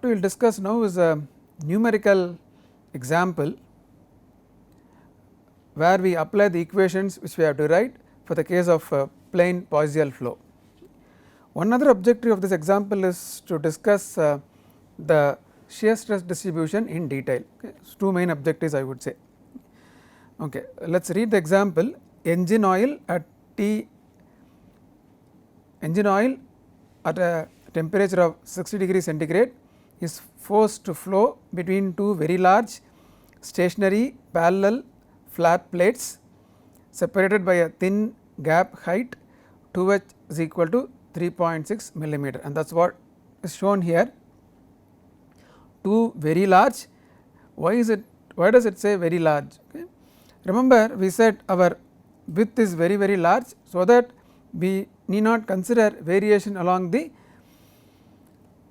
what we will discuss now is a numerical example where we apply the equations which we have derived for the case of plain Poiseuille flow. One other objective of this example is to discuss the shear stress distribution in detail. Okay. So, two main objectives I would say. Okay. Let us read the example. Engine oil at a temperature of 60 degrees centigrade is forced to flow between two very large stationary parallel flat plates separated by a thin gap height 2h is equal to 3.6 millimeter, and that is what is shown here. Two very large. Why does it say very large? Okay. Remember, we said our width is very large, so that we need not consider variation along the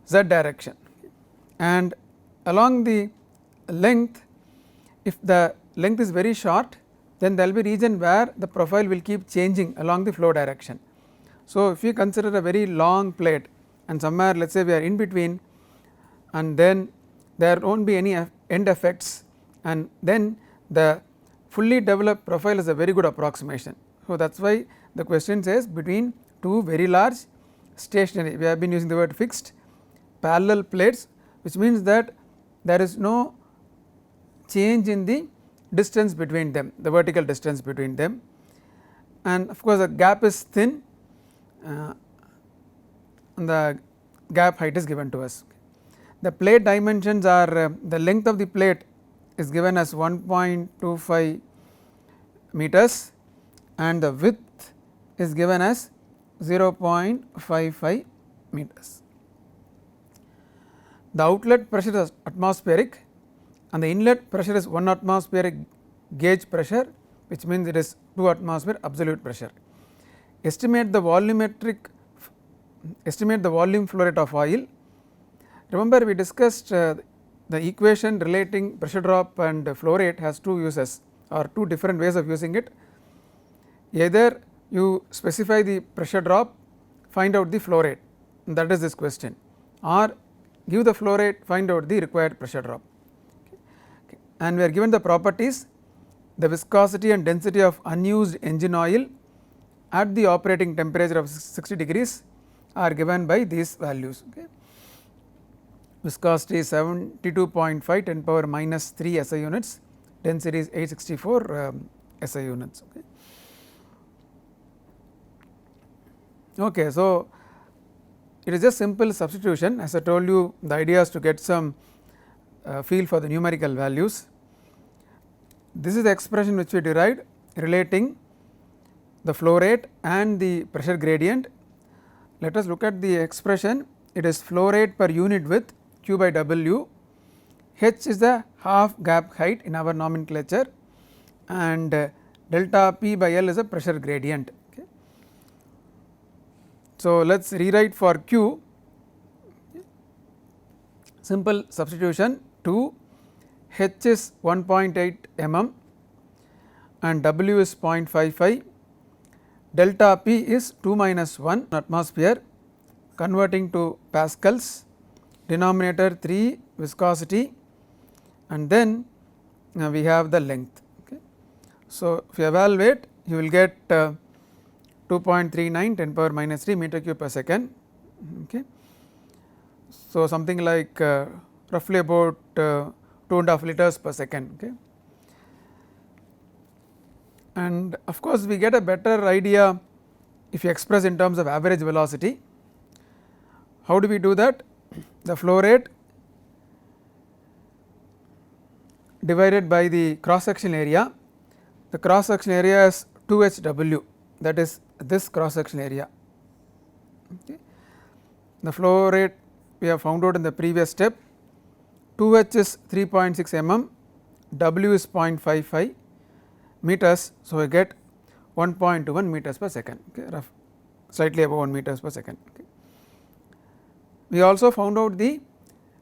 z direction, and along the length, if the length is very short, then there will be region where the profile will keep changing along the flow direction. So, if you consider a very long plate and somewhere let us say we are in between, and then there will not be any end effects, and then the fully developed profile is a very good approximation. So, that is why the question says between two very large stationary, we have been using the word fixed parallel plates, which means that there is no change in the distance between them, the vertical distance between them, and of course, the gap is thin and the gap height is given to us. The plate dimensions are the length of the plate is given as 1.25 meters and the width is given as 0.55 meters. The outlet pressure is atmospheric and the inlet pressure is 1 atmospheric gauge pressure, which means it is 2 atmosphere absolute pressure. Estimate the volume flow rate of oil. Remember, we discussed the equation relating pressure drop and flow rate has two uses or two different ways of using it. Either you specify the pressure drop, find out the flow rate, that is this question, or give the flow rate, find out the required pressure drop. Okay. And we are given the properties, the viscosity and density of unused engine oil at the operating temperature of 60 degrees are given by these values. Okay. Viscosity is 72.5 10 power minus 3 SI units, density is 864 SI units. Okay. Okay, so it is just simple substitution. As I told you, the idea is to get some feel for the numerical values. This is the expression which we derived relating the flow rate and the pressure gradient. Let us look at the expression. It is flow rate per unit width Q by W, H is the half gap height in our nomenclature, and delta P by L is a pressure gradient. Okay. So, let us rewrite for Q, simple substitution, 2, H is 1.8 mm and W is 0.55, delta P is 2 minus 1 atmosphere, converting to pascals, denominator 3 viscosity, and then we have the length. Okay. So, if you evaluate, you will get 2.39 10 power minus 3 meter cube per second. Okay. So, something like roughly about 2.5 liters per second. Okay. And of course, we get a better idea if you express in terms of average velocity. How do we do that? The flow rate divided by the cross sectional area. The cross sectional area is 2HW, that is this cross sectional area. Okay. The flow rate we have found out in the previous step, 2H is 3.6 mm, W is 0.55 meters. So, we get 1.21 meters per second, okay, slightly above 1 meters per second. Okay. We also found out the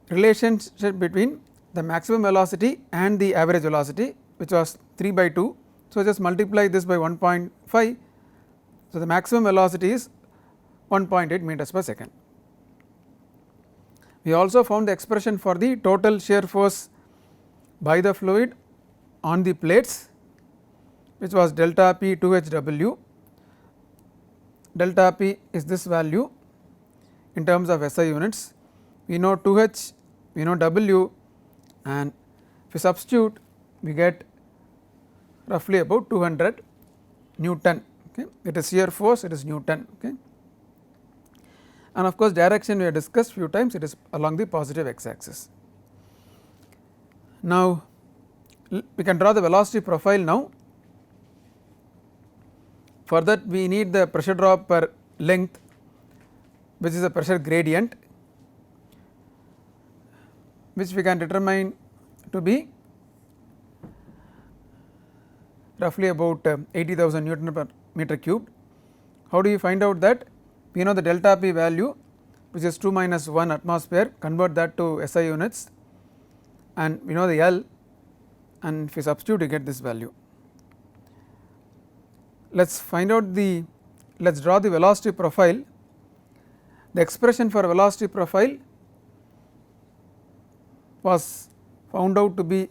relationship between the maximum velocity and the average velocity, which was 3 by 2. So, just multiply this by 1.5. So, the maximum velocity is 1.8 meters per second. We also found the expression for the total shear force by the fluid on the plates, which was delta P 2HW. Delta P is this value in terms of SI units. We know 2H, we know W, and if we substitute we get roughly about 200 Newton. Okay. It is shear force, it is Newton. Okay. And of course, direction we have discussed few times, it is along the positive x axis. Now, we can draw the velocity profile now. For that we need the pressure drop per length, which is a pressure gradient, which we can determine to be roughly about 80,000 Newton per meter cubed. How do you find out that? We know the delta P value, which is 2 minus 1 atmosphere, convert that to SI units, and we know the L, and if we substitute we get this value. Let us find out the, let us draw the velocity profile. The expression for velocity profile was found out to be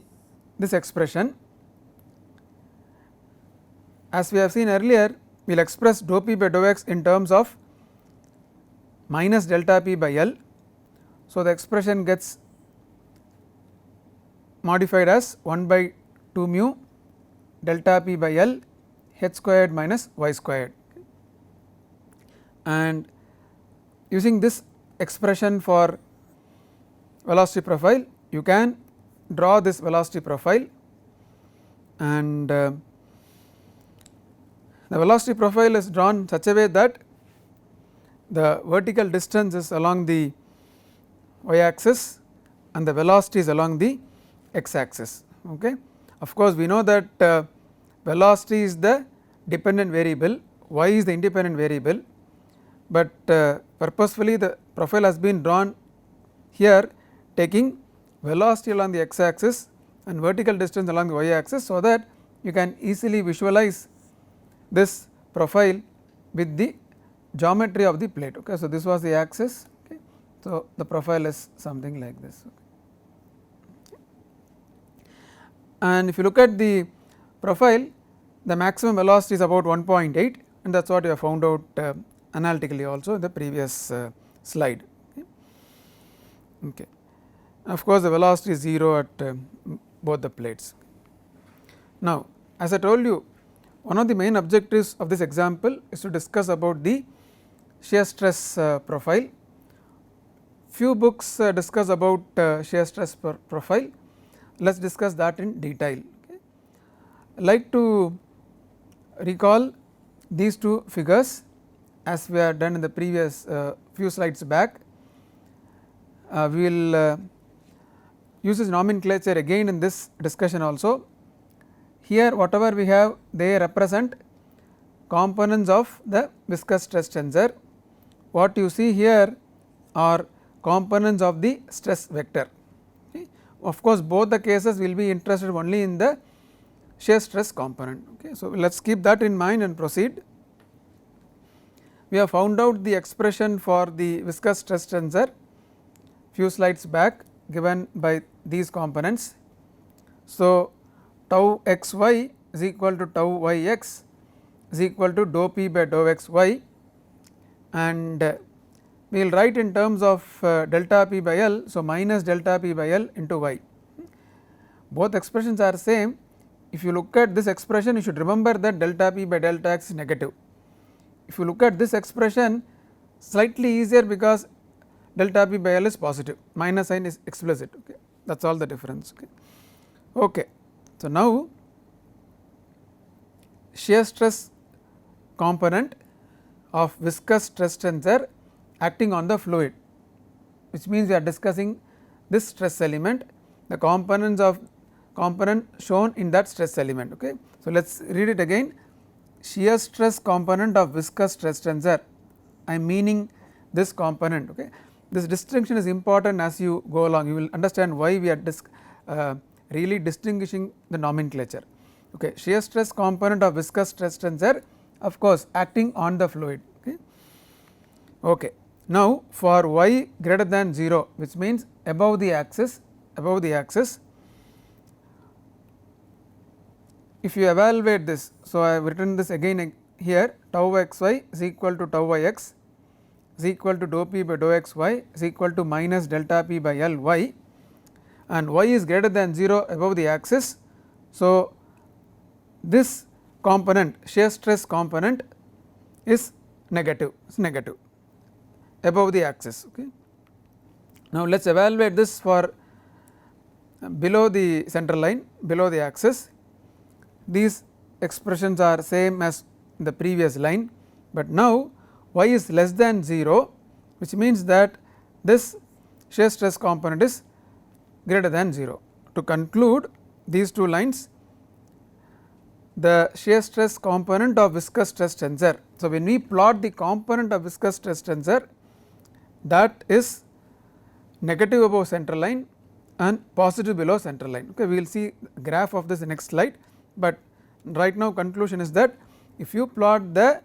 this expression. As we have seen earlier, we will express dou P by dou x in terms of minus delta P by L. So, the expression gets modified as 1 by 2 mu delta P by L h squared minus y squared, and using this expression for velocity profile you can draw this velocity profile, and the velocity profile is drawn such a way that the vertical distance is along the y axis and the velocity is along the x axis. Okay. Of course, we know that velocity is the dependent variable, y is the independent variable, but purposefully the profile has been drawn here taking velocity along the x axis and vertical distance along the y axis, so that you can easily visualize this profile with the geometry of the plate. Okay. So, this was the axis. Okay. So, the profile is something like this. Okay. And if you look at the profile, the maximum velocity is about 1.8, and that is what you have found out analytically also in the previous slide. Okay. Okay. Of course, the velocity is 0 at both the plates. Now, as I told you, one of the main objectives of this example is to discuss about the shear stress profile. Few books discuss about shear stress profile. Let us discuss that in detail. Okay. I like to recall these two figures as we have done in the previous few slides back. We will use this nomenclature again in this discussion also. Here whatever we have, they represent components of the viscous stress tensor. What you see here are components of the stress vector. Okay. Of course, both the cases will be interested only in the shear stress component. Okay. So, let us keep that in mind and proceed. We have found out the expression for the viscous stress tensor few slides back, given by these components. So, tau xy is equal to tau yx is equal to dou P by dou xy, and we will write in terms of delta P by L. So, minus delta P by L into y. Both expressions are same. If you look at this expression, you should remember that delta P by delta x is negative. If you look at this expression, slightly easier because delta P by L is positive, minus sign is explicit. Okay. That is all the difference. Okay. Okay. So, now shear stress component of viscous stress tensor acting on the fluid, which means we are discussing this stress element, the components of component shown in that stress element. Okay. So, let us read it again. Shear stress component of viscous stress tensor, I am meaning this component. Okay. This distinction is important as you go along, you will understand why we are really distinguishing the nomenclature. Okay. Shear stress component of viscous stress tensor, of course acting on the fluid. Okay. Okay. Now for y greater than 0, which means above the axis, if you evaluate this. So, I have written this again here, tau x y is equal to tau y x is equal to dou p by dou x y is equal to minus delta p by L y, and y is greater than 0 above the axis. So, this component, shear stress component is negative, above the axis. Okay. Now, let us evaluate this for below the center line, below the axis. These expressions are same as in the previous line, but now y is less than 0, which means that this shear stress component is greater than 0. To conclude these two lines, the shear stress component of viscous stress tensor. So, when we plot the component of viscous stress tensor, that is negative above center line and positive below center line. Okay, we will see graph of this in next slide, but right now conclusion is that if you plot the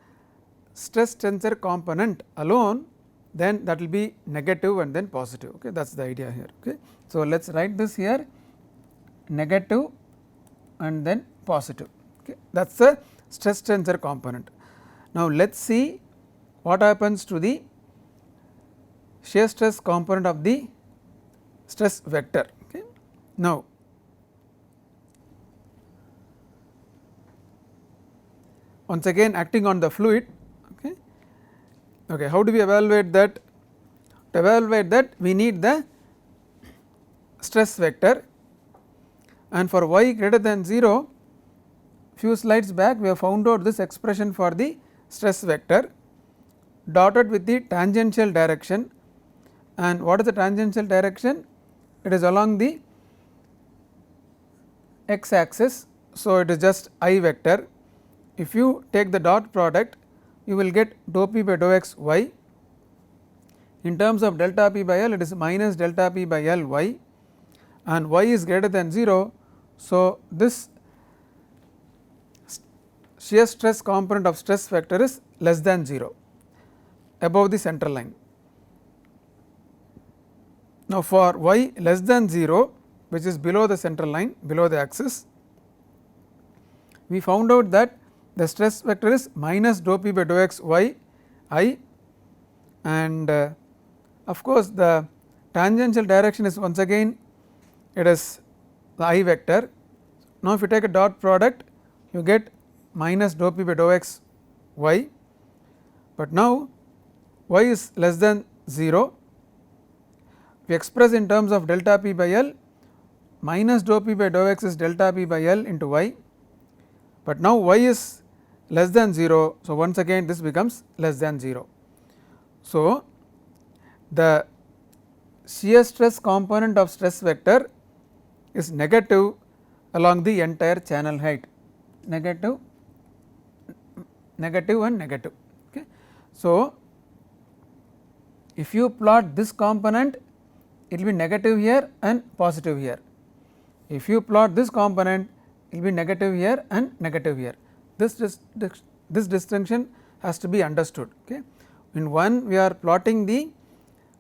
stress tensor component alone, then that will be negative and then positive. Okay, that is the idea here. Okay. So, let us write this here, negative and then positive. Okay. That is the stress tensor component. Now, let us see what happens to the shear stress component of the stress vector. Okay. Now, once again acting on the fluid. Okay, how do we evaluate that? To evaluate that, we need the stress vector, and for y greater than 0, few slides back we have found out this expression for the stress vector dotted with the tangential direction. And what is the tangential direction? It is along the x axis. So, it is just I vector. If you take the dot product, you will get dou p by dou x y. In terms of delta p by L, it is minus delta p by L y, and y is greater than 0. So, this shear stress component of stress vector is less than 0 above the center line. Now, for y less than 0, which is below the center line, below the axis, we found out that the stress vector is minus dou p by dou x y I, and of course, the tangential direction is once again it is the I vector. Now, if you take a dot product, you get minus dou p by dou x y, but now y is less than 0. We express in terms of delta p by L, minus dou p by dou x is delta p by L into y, but now y is less than 0. So, once again this becomes less than 0. So, the shear stress component of stress vector is negative along the entire channel height, negative and negative. Okay. So, if you plot this component, it will be negative here and positive here. If you plot this component, it will be negative here and negative here. This distinction has to be understood. Okay. In one, we are plotting the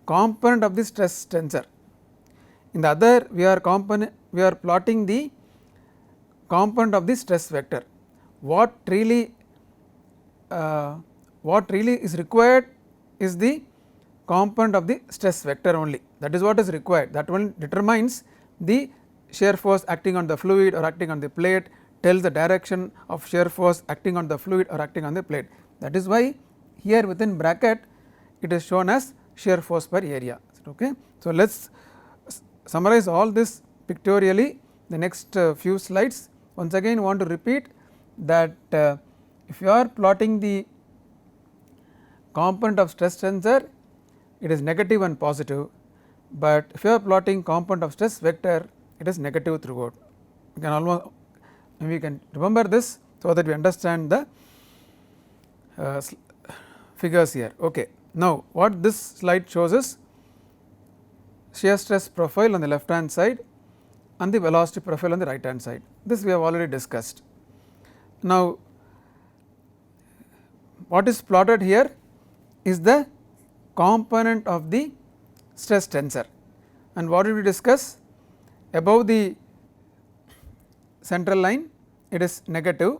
component of the stress tensor. In the other, we are plotting the component of the stress vector. What really is required is the component of the stress vector only. That is what is required. That one determines the shear force acting on the fluid or acting on the plate, tells the direction of shear force acting on the fluid or acting on the plate. That is why here within bracket it is shown as shear force per area. Okay. So, let us summarize all this pictorially the next few slides. Once again want to repeat that if you are plotting the component of stress tensor, it is negative and positive, but if you are plotting component of stress vector, it is negative throughout. We can remember this so that we understand the figures here. Okay. Now, what this slide shows is shear stress profile on the left hand side and the velocity profile on the right hand side. This we have already discussed. Now, what is plotted here is the component of the stress tensor. And what did we discuss? Above the central line it is negative,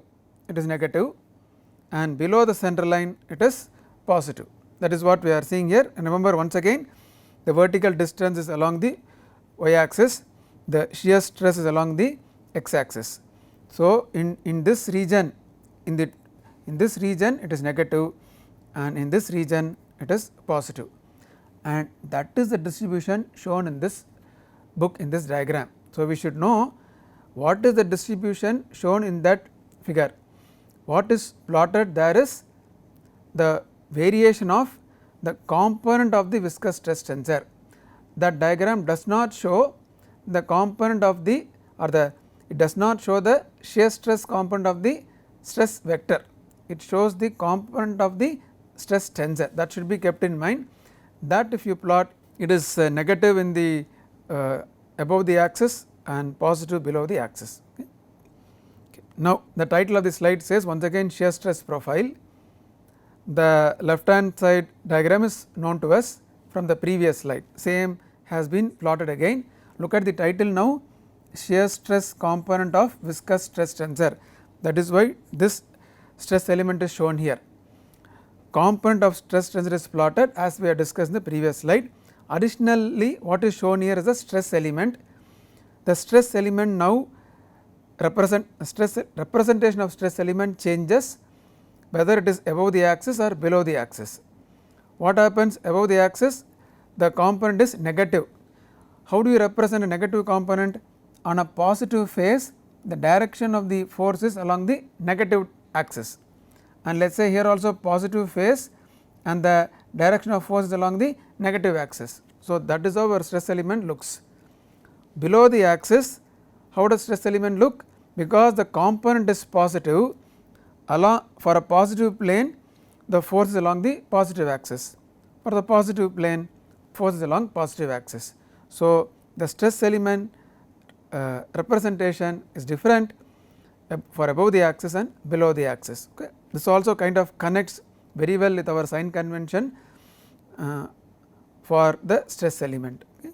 and below the central line it is positive. That is what we are seeing here. And remember, once again, the vertical distance is along the y axis, the shear stress is along the x axis. So, in this region, in this region it is negative, and in this region it is positive, and that is the distribution shown in this book, in this diagram. So, we should know what is the distribution shown in that figure. What is plotted there is the variation of the component of the viscous stress tensor. That diagram does not show the component of the, or the, it does not show the shear stress component of the stress vector, it shows the component of the stress tensor. That should be kept in mind, that if you plot, it is negative in the above the axis and positive below the axis. Okay. Now, the title of the slide says once again shear stress profile. The left hand side diagram is known to us from the previous slide, same has been plotted again. Look at the title now, shear stress component of viscous stress tensor, that is why this stress element is shown here. Component of stress tensor is plotted as we have discussed in the previous slide. Additionally, what is shown here is a stress element. The stress element now representation of stress element changes whether it is above the axis or below the axis. What happens above the axis? The component is negative. How do you represent a negative component? On a positive phase, the direction of the force is along the negative axis, and let us say here also positive phase and the direction of force is along the negative axis. So, that is how our stress element looks. Below the axis, how does stress element look? Because the component is positive, along for a positive plane the force is along the positive axis, for the positive plane force is along positive axis. So, the stress element representation is different for above the axis and below the axis. Okay. This also kind of connects very well with our sign convention for the stress element. Okay.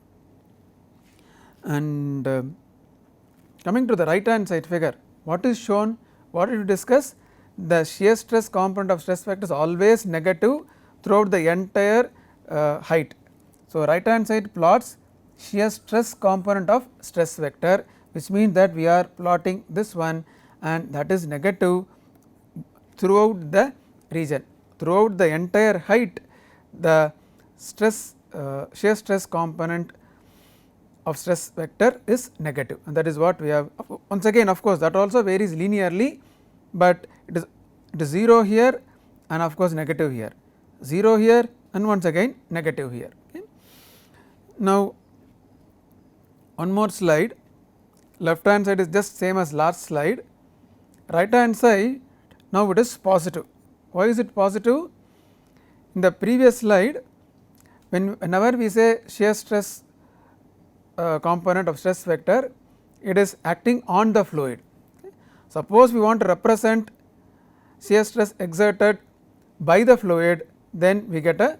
And coming to the right hand side figure, what is shown, what did we discuss? The shear stress component of stress vector is always negative throughout the entire height. So, right hand side plots shear stress component of stress vector, which means that we are plotting this one, and that is negative throughout the region, throughout the entire height. The stress shear stress component of stress vector is negative, and that is what we have. Once again, of course, that also varies linearly, but it is 0 here and of course negative here, 0 here and once again negative here. Okay. Now, one more slide, left hand side is just same as last slide, right hand side now it is positive. Why is it positive? In the previous slide, whenever we say shear stress component of stress vector, it is acting on the fluid. Okay. Suppose we want to represent shear stress exerted by the fluid, then we get a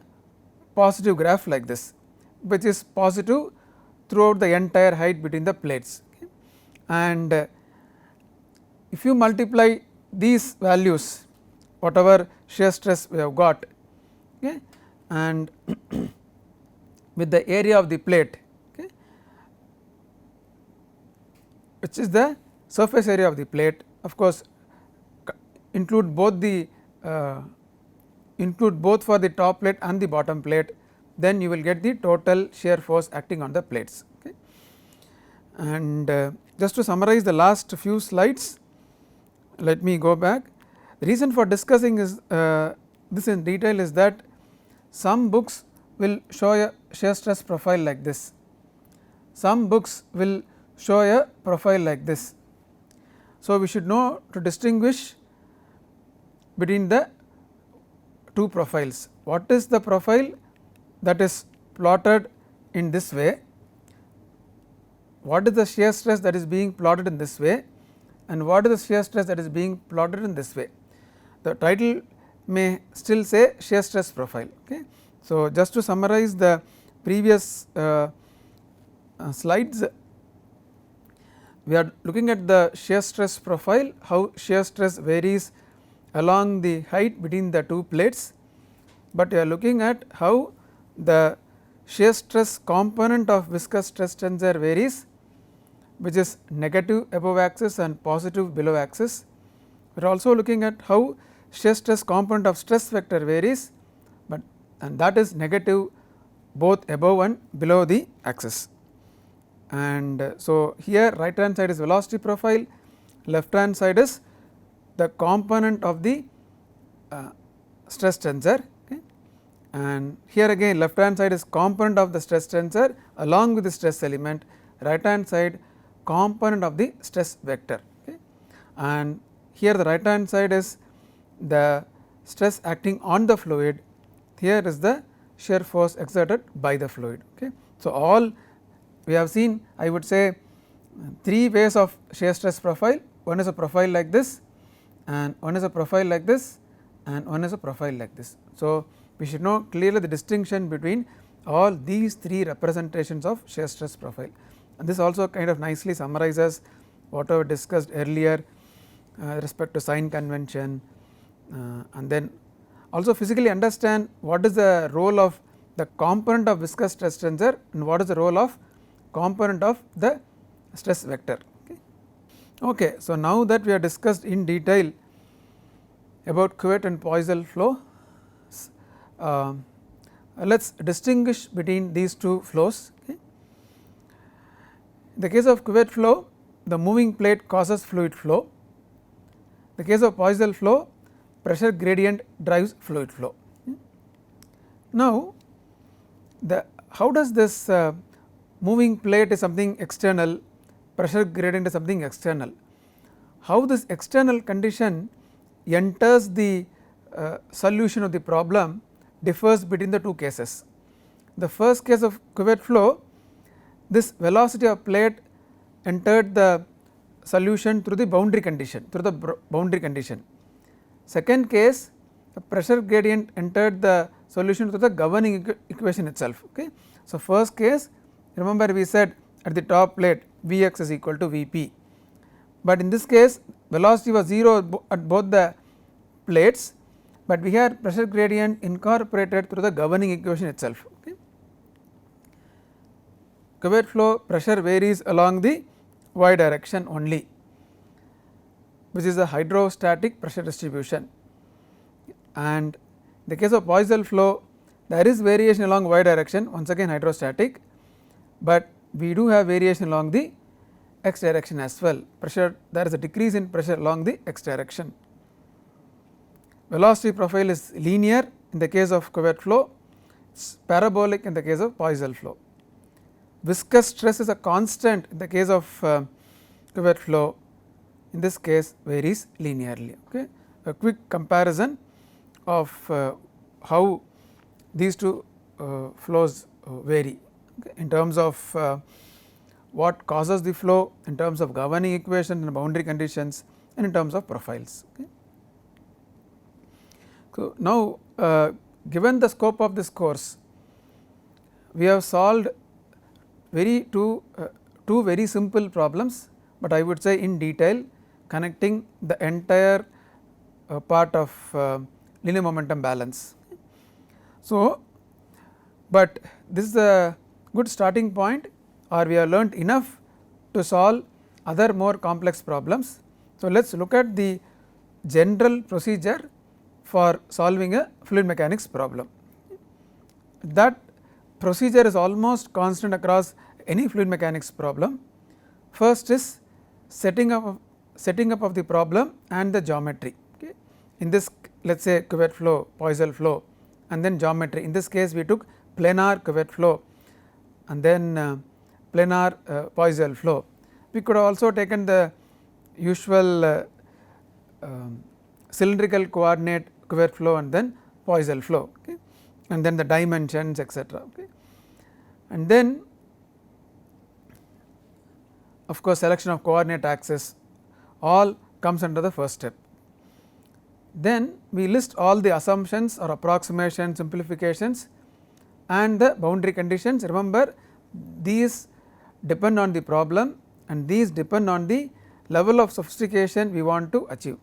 positive graph like this, which is positive throughout the entire height between the plates. Okay. And if you multiply these values, whatever shear stress we have got, okay, and with the area of the plate, okay, which is the surface area of the plate, of course include both the both for the top plate and the bottom plate, then you will get the total shear force acting on the plates. Okay. And just to summarize the last few slides, let me go back. The reason for discussing is this in detail is that some books will show a shear stress profile like this, some books will show a profile like this. So, we should know to distinguish between the two profiles. What is the profile that is plotted in this way? What is the shear stress that is being plotted in this way, and what is the shear stress that is being plotted in this way? The title may still say shear stress profile, okay, So, just to summarize the previous slides, we are looking at the shear stress profile, how shear stress varies along the height between the two plates, but we are looking at how the shear stress component of viscous stress tensor varies, which is negative above axis and positive below axis. We are also looking at how shear stress component of stress vector varies, but and that is negative both above and below the axis. And so, here right hand side is velocity profile, left hand side is the component of the stress tensor, okay. And here again left hand side is component of the stress tensor along with the stress element, right hand side component of the stress vector, okay. And here the right hand side is the stress acting on the fluid, here is the shear force exerted by the fluid, okay. So, all we have seen, I would say, three ways of shear stress profile. One is a profile like this, and one is a profile like this, and one is a profile like this. So, we should know clearly the distinction between all these three representations of shear stress profile, and this also kind of nicely summarizes whatever discussed earlier respect to sign convention, and then also physically understand what is the role of the component of viscous stress tensor and what is the role of component of the stress vector, okay. Okay, so, now that we have discussed in detail about Couette and Poiseuille flow, let us distinguish between these two flows, okay. In the case of Couette flow, the moving plate causes fluid flow. In the case of Poiseuille flow, pressure gradient drives fluid flow. Now, how does this moving plate is something external, pressure gradient is something external, how this external condition enters the solution of the problem differs between the two cases. The first case of Couette flow, this velocity of plate entered the solution through the boundary condition, Second case, the pressure gradient entered the solution through the governing equation itself, okay. So, first case, remember we said at the top plate Vx is equal to Vp, but in this case velocity was 0 at both the plates, but we had pressure gradient incorporated through the governing equation itself, okay. Couette flow pressure varies along the y direction only, which is a hydrostatic pressure distribution, and in the case of Poiseuille flow there is variation along y direction, once again hydrostatic, but we do have variation along the x direction as well, pressure there is a decrease in pressure along the x direction. Velocity profile is linear in the case of Couette flow, it is parabolic in the case of Poiseuille flow. Viscous stress is a constant in the case of Couette flow, in this case varies linearly, okay. A quick comparison of how these two flows vary, okay, in terms of what causes the flow, in terms of governing equation and boundary conditions, and in terms of profiles, okay. So, now given the scope of this course, we have solved two very simple problems, but I would say in detail connecting the entire part of linear momentum balance. So, but this is a good starting point, or we have learnt enough to solve other more complex problems. So, let us look at the general procedure for solving a fluid mechanics problem. That procedure is almost constant across any fluid mechanics problem. First is setting up of the problem and the geometry, okay. In this, let us say Couette flow, Poiseuille flow, and then geometry. In this case we took planar Couette flow and then planar Poiseuille flow. We could have also taken the usual cylindrical coordinate Couette flow and then Poiseuille flow, okay, and then the dimensions, etc., okay. And then of course selection of coordinate axis all comes under the first step. Then we list all the assumptions or approximations, simplifications and the boundary conditions. Remember, these depend on the problem and these depend on the level of sophistication we want to achieve.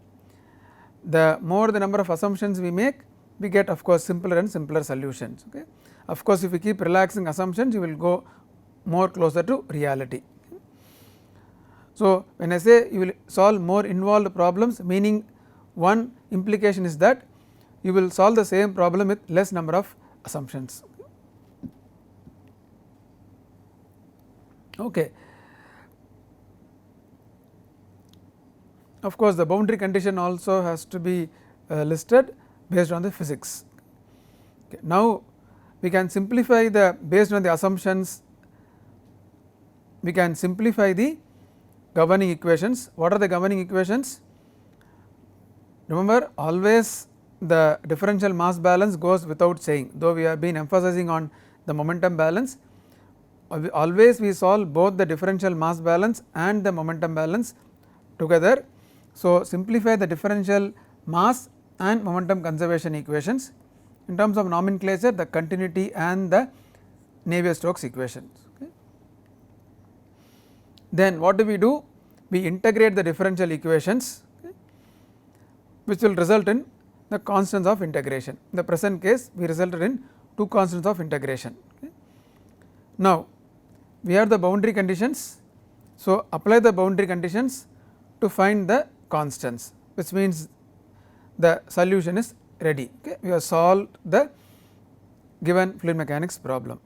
The more the number of assumptions we make, we get of course simpler and simpler solutions. Okay. Of course, if we keep relaxing assumptions, you will go more closer to reality. So, when I say you will solve more involved problems, meaning one implication is that you will solve the same problem with less number of assumptions. Okay. Of course, the boundary condition also has to be listed based on the physics. Okay. Now, we can simplify the based on the assumptions, we can simplify the governing equations. What are the governing equations? Remember, always the differential mass balance goes without saying, though we have been emphasizing on the momentum balance. Always we solve both the differential mass balance and the momentum balance together. So, simplify the differential mass and momentum conservation equations. In terms of nomenclature, the continuity and the Navier-Stokes equations. Okay. Then what do? We integrate the differential equations, okay, which will result in the constants of integration. In the present case, we resulted in 2 constants of integration. Okay. Now, we have the boundary conditions. So, apply the boundary conditions to find the constants, which means the solution is ready. Okay. We have solved the given fluid mechanics problem.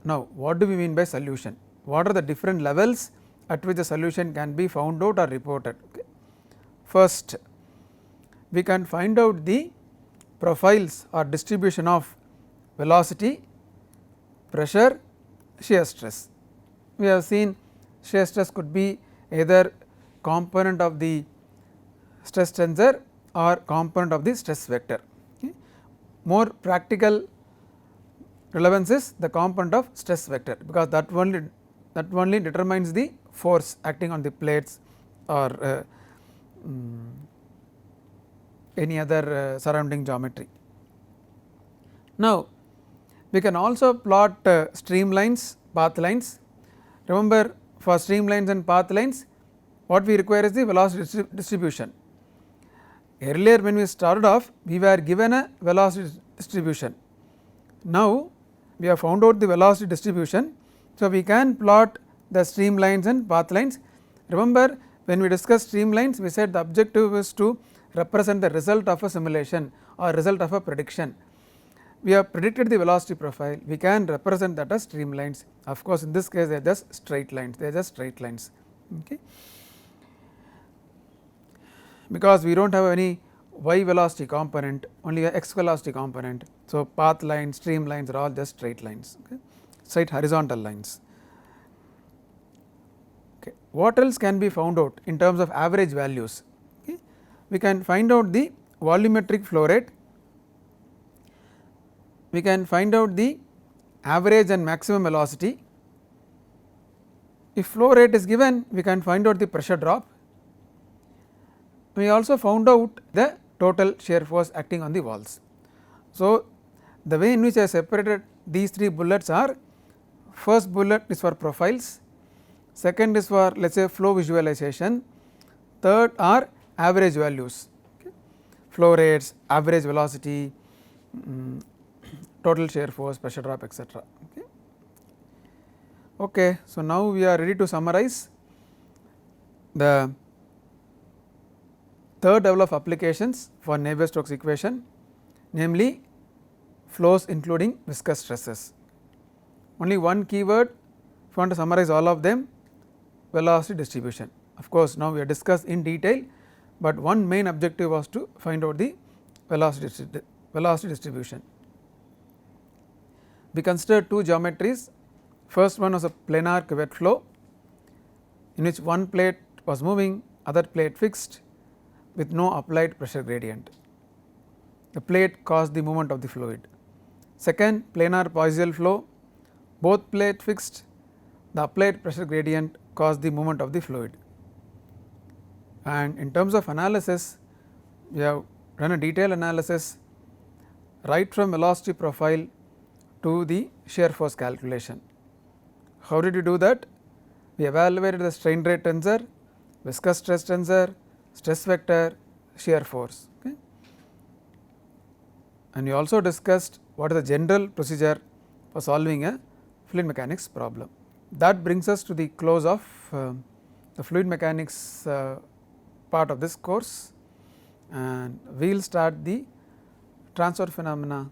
Now, what do we mean by solution? What are the different levels at which the solution can be found out or reported? Okay. First, we can find out the profiles or distribution of velocity, pressure, shear stress. We have seen shear stress could be either component of the stress tensor or component of the stress vector. Okay. More practical relevance is the component of stress vector, because that only determines the force acting on the plates or any other surrounding geometry. Now, we can also plot streamlines, path lines. Remember, for streamlines and path lines, what we require is the velocity distribution. Earlier when we started off, we were given a velocity distribution. Now, we have found out the velocity distribution. So, we can plot the streamlines and path lines. Remember, when we discussed streamlines, we said the objective is to represent the result of a simulation or result of a prediction. We have predicted the velocity profile, we can represent that as streamlines. Of course, in this case they are just straight lines, they are just straight lines. Okay. Because we do not have any y velocity component, only a x velocity component. So, path lines, streamlines are all just straight lines, okay, straight horizontal lines. Okay. What else can be found out in terms of average values? Okay. We can find out the volumetric flow rate, we can find out the average and maximum velocity. If flow rate is given, we can find out the pressure drop. We also found out the total shear force acting on the walls. So, the way in which I separated these 3 bullets are: first bullet is for profiles, second is for let us say flow visualization, third are average values, okay, flow rates, average velocity, total shear force, pressure drop, etc. Okay. Okay. So, now we are ready to summarize the third level of applications for Navier-Stokes equation, namely flows including viscous stresses. Only one keyword, if you want to summarize all of them: velocity distribution. Of course, now we have discussed in detail, but one main objective was to find out the velocity distribution. We considered 2 geometries. First one was a planar cuvette flow, in which one plate was moving, other plate fixed with no applied pressure gradient. The plate caused the movement of the fluid. Second, planar Poiseuille flow, both plate fixed, the applied pressure gradient caused the movement of the fluid. And in terms of analysis, we have run a detailed analysis right from velocity profile to the shear force calculation. How did you do that? We evaluated the strain rate tensor, viscous stress tensor, stress vector, shear force. Okay. And we also discussed what is the general procedure for solving a fluid mechanics problem. That brings us to the close of the fluid mechanics part of this course, and we will start the transfer phenomena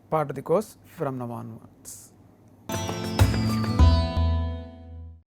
part of the course from now onwards.